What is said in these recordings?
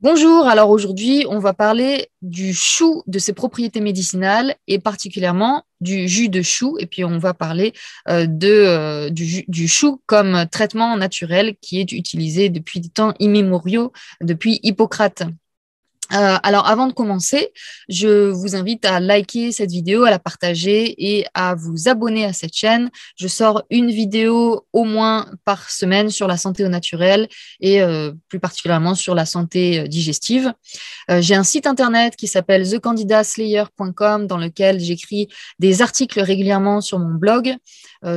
Bonjour, alors aujourd'hui, on va parler du chou, de ses propriétés médicinales et particulièrement du jus de chou. Et puis, on va parler du chou comme traitement naturel qui est utilisé depuis des temps immémoriaux, depuis Hippocrate. Alors, avant de commencer, je vous invite à liker cette vidéo, à la partager et à vous abonner à cette chaîne. Je sors une vidéo au moins par semaine sur la santé au naturel et plus particulièrement sur la santé digestive. J'ai un site internet qui s'appelle thecandidatslayer.com dans lequel j'écris des articles régulièrement sur mon blog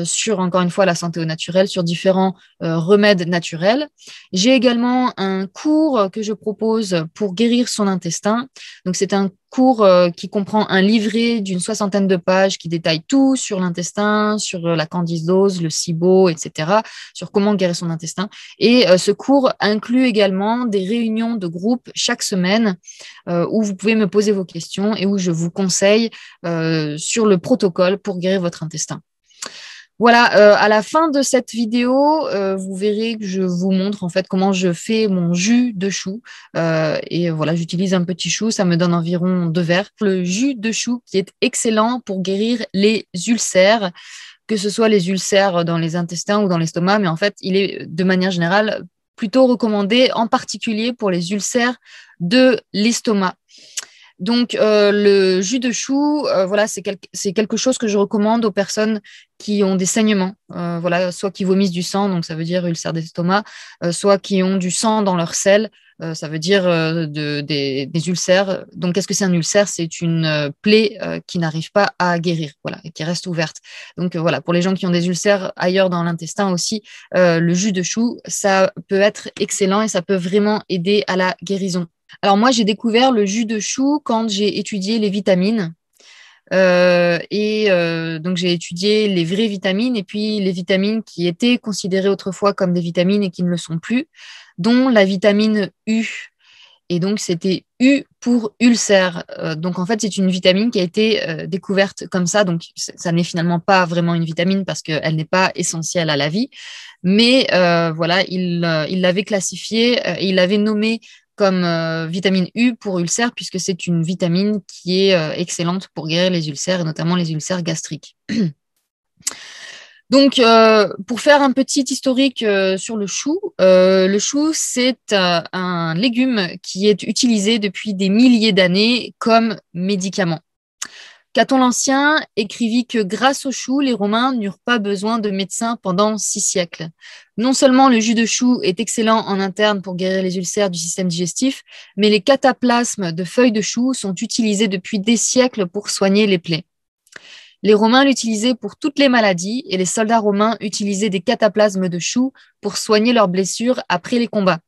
sur, encore une fois, la santé au naturel, sur différents remèdes naturels. J'ai également un cours que je propose pour guérir son intestin. Donc, c'est un cours qui comprend un livret d'une 60aine de pages qui détaille tout sur l'intestin, sur la candidose, le SIBO, etc., sur comment guérir son intestin. Et ce cours inclut également des réunions de groupe chaque semaine où vous pouvez me poser vos questions et où je vous conseille sur le protocole pour guérir votre intestin. Voilà, à la fin de cette vidéo, vous verrez que je vous montre en fait comment je fais mon jus de chou. Et voilà, j'utilise un petit chou, ça me donne environ 2 verres. Le jus de chou qui est excellent pour guérir les ulcères, que ce soit les ulcères dans les intestins ou dans l'estomac, mais en fait, il est de manière générale plutôt recommandé, en particulier pour les ulcères de l'estomac. Donc, le jus de chou, voilà, c'est quelque chose que je recommande aux personnes qui ont des saignements, voilà, soit qui vomissent du sang, donc ça veut dire ulcère d'estomac, soit qui ont du sang dans leur selle, ça veut dire des ulcères. Donc, qu'est-ce que c'est un ulcère? C'est une plaie qui n'arrive pas à guérir, voilà, et qui reste ouverte. Donc, voilà, pour les gens qui ont des ulcères ailleurs dans l'intestin aussi, le jus de chou, ça peut être excellent et ça peut vraiment aider à la guérison. Alors moi, j'ai découvert le jus de chou quand j'ai étudié les vitamines. Donc, j'ai étudié les vraies vitamines et puis les vitamines qui étaient considérées autrefois comme des vitamines et qui ne le sont plus, dont la vitamine U. Et donc, c'était U pour ulcère. Donc, en fait, c'est une vitamine qui a été découverte comme ça. Donc, ça n'est finalement pas vraiment une vitamine parce qu'elle n'est pas essentielle à la vie. Mais voilà, il l'avait classifiée et il l'avait nommée comme vitamine U pour ulcère, puisque c'est une vitamine qui est excellente pour guérir les ulcères, et notamment les ulcères gastriques. Donc, pour faire un petit historique sur le chou, c'est un légume qui est utilisé depuis des milliers d'années comme médicament. Caton l'Ancien écrivit que grâce au chou, les Romains n'eurent pas besoin de médecins pendant 6 siècles. Non seulement le jus de chou est excellent en interne pour guérir les ulcères du système digestif, mais les cataplasmes de feuilles de chou sont utilisés depuis des siècles pour soigner les plaies. Les Romains l'utilisaient pour toutes les maladies et les soldats romains utilisaient des cataplasmes de chou pour soigner leurs blessures après les combats.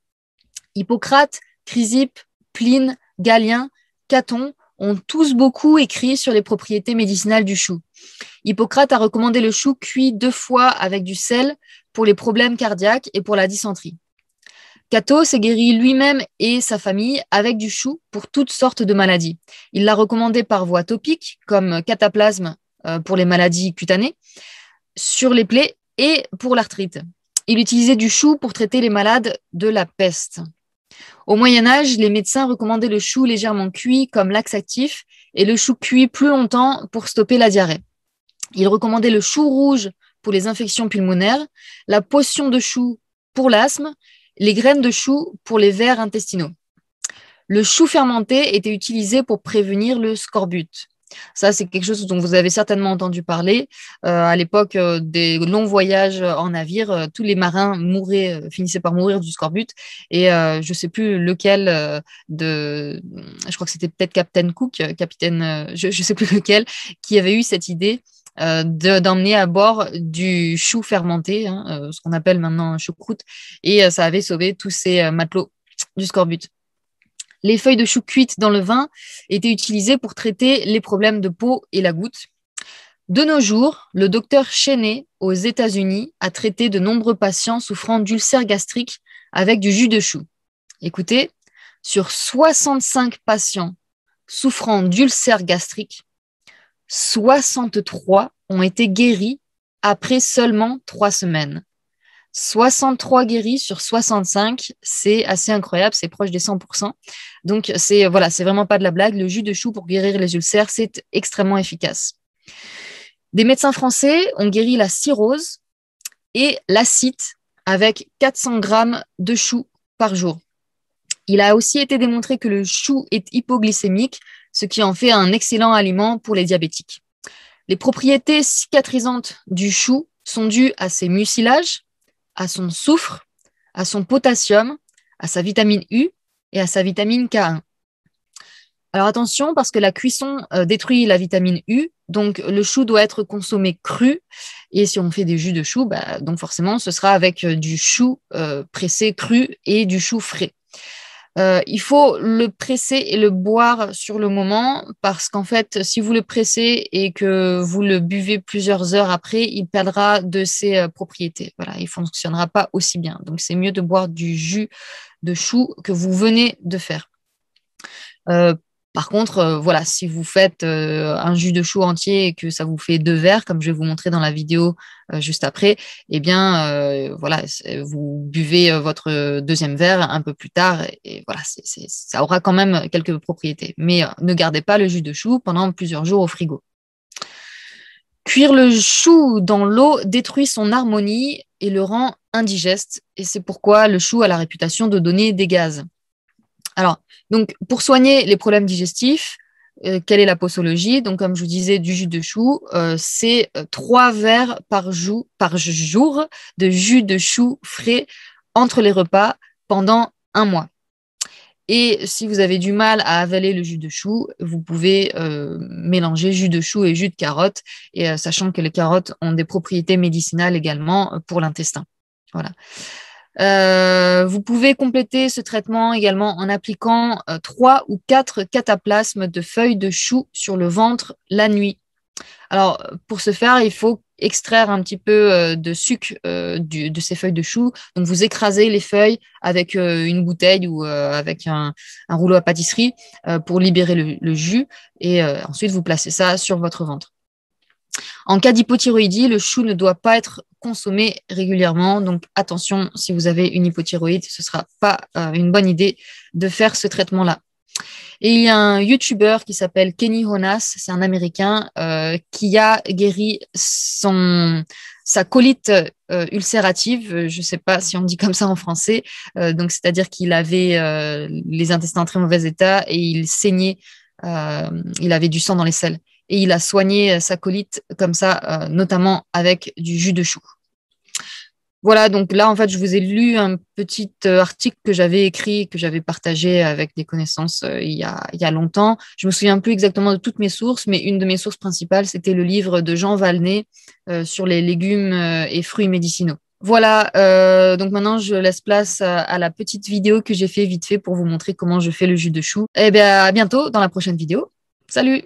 Hippocrate, Chrysippe, Pline, Galien, Caton ont tous beaucoup écrit sur les propriétés médicinales du chou. Hippocrate a recommandé le chou cuit 2 fois avec du sel pour les problèmes cardiaques et pour la dysenterie. Cato s'est guéri lui-même et sa famille avec du chou pour toutes sortes de maladies. Il l'a recommandé par voie topique, comme cataplasme pour les maladies cutanées, sur les plaies et pour l'arthrite. Il utilisait du chou pour traiter les malades de la peste. Au Moyen-Âge, les médecins recommandaient le chou légèrement cuit comme laxatif et le chou cuit plus longtemps pour stopper la diarrhée. Ils recommandaient le chou rouge pour les infections pulmonaires, la potion de chou pour l'asthme, les graines de chou pour les vers intestinaux. Le chou fermenté était utilisé pour prévenir le scorbut. Ça, c'est quelque chose dont vous avez certainement entendu parler. À l'époque des longs voyages en navire, tous les marins finissaient par mourir du scorbut. Et je ne sais plus lequel je crois que c'était peut-être Captain Cook, je ne sais plus lequel, qui avait eu cette idée d'emmener à bord du chou fermenté, ce qu'on appelle maintenant choucroute. Et ça avait sauvé tous ces matelots du scorbut. Les feuilles de chou cuites dans le vin étaient utilisées pour traiter les problèmes de peau et la goutte. De nos jours, le docteur Cheney, aux États-Unis, a traité de nombreux patients souffrant d'ulcères gastriques avec du jus de chou. Écoutez, sur 65 patients souffrant d'ulcères gastriques, 63 ont été guéris après seulement 3 semaines. 63 guéris sur 65, c'est assez incroyable, c'est proche des 100%. Donc, c'est voilà, c'est vraiment pas de la blague. Le jus de chou pour guérir les ulcères, c'est extrêmement efficace. Des médecins français ont guéri la cirrhose et l'acite avec 400 grammes de chou par jour. Il a aussi été démontré que le chou est hypoglycémique, ce qui en fait un excellent aliment pour les diabétiques. Les propriétés cicatrisantes du chou sont dues à ses mucilages, à son soufre, à son potassium, à sa vitamine U et à sa vitamine K1. Alors attention, parce que la cuisson détruit la vitamine U, donc le chou doit être consommé cru. Et si on fait des jus de chou, donc forcément, ce sera avec du chou pressé cru et du chou frais. Il faut le presser et le boire sur le moment parce qu'en fait, si vous le pressez et que vous le buvez plusieurs heures après, il perdra de ses propriétés. Voilà, il ne fonctionnera pas aussi bien. Donc, c'est mieux de boire du jus de chou que vous venez de faire. Par contre, voilà, si vous faites un jus de chou entier et que ça vous fait 2 verres, comme je vais vous montrer dans la vidéo juste après, eh bien, voilà, vous buvez votre deuxième verre un peu plus tard et voilà, ça aura quand même quelques propriétés. Mais ne gardez pas le jus de chou pendant plusieurs jours au frigo. Cuire le chou dans l'eau détruit son harmonie et le rend indigeste. Et c'est pourquoi le chou a la réputation de donner des gaz. Alors, donc, pour soigner les problèmes digestifs, quelle est la posologie? Donc, comme je vous disais, du jus de chou, c'est 3 verres par jour de jus de chou frais entre les repas pendant 1 mois. Et si vous avez du mal à avaler le jus de chou, vous pouvez mélanger jus de chou et jus de carotte, et sachant que les carottes ont des propriétés médicinales également pour l'intestin. Voilà. Vous pouvez compléter ce traitement également en appliquant 3 ou 4 cataplasmes de feuilles de chou sur le ventre la nuit. Alors, pour ce faire, il faut extraire un petit peu de sucre de ces feuilles de chou. Donc, vous écrasez les feuilles avec une bouteille ou avec un rouleau à pâtisserie pour libérer le jus. Et ensuite, vous placez ça sur votre ventre. En cas d'hypothyroïdie, le chou ne doit pas être consommé régulièrement. Donc, attention, si vous avez une hypothyroïde, ce ne sera pas une bonne idée de faire ce traitement-là. Et il y a un YouTuber qui s'appelle Kenny Honas, c'est un Américain, qui a guéri sa colite ulcérative, je ne sais pas si on dit comme ça en français, donc c'est-à-dire qu'il avait les intestins en très mauvais état et il saignait, il avait du sang dans les selles. Et il a soigné sa colite comme ça, notamment avec du jus de chou. Voilà, donc là, en fait, je vous ai lu un petit article que j'avais écrit, que j'avais partagé avec des connaissances il y a longtemps. Je me souviens plus exactement de toutes mes sources, mais une de mes sources principales, c'était le livre de Jean Valnet sur les légumes et fruits médicinaux. Voilà, donc maintenant, je laisse place à la petite vidéo que j'ai fait vite fait pour vous montrer comment je fais le jus de chou. Eh bien, à bientôt dans la prochaine vidéo. Salut!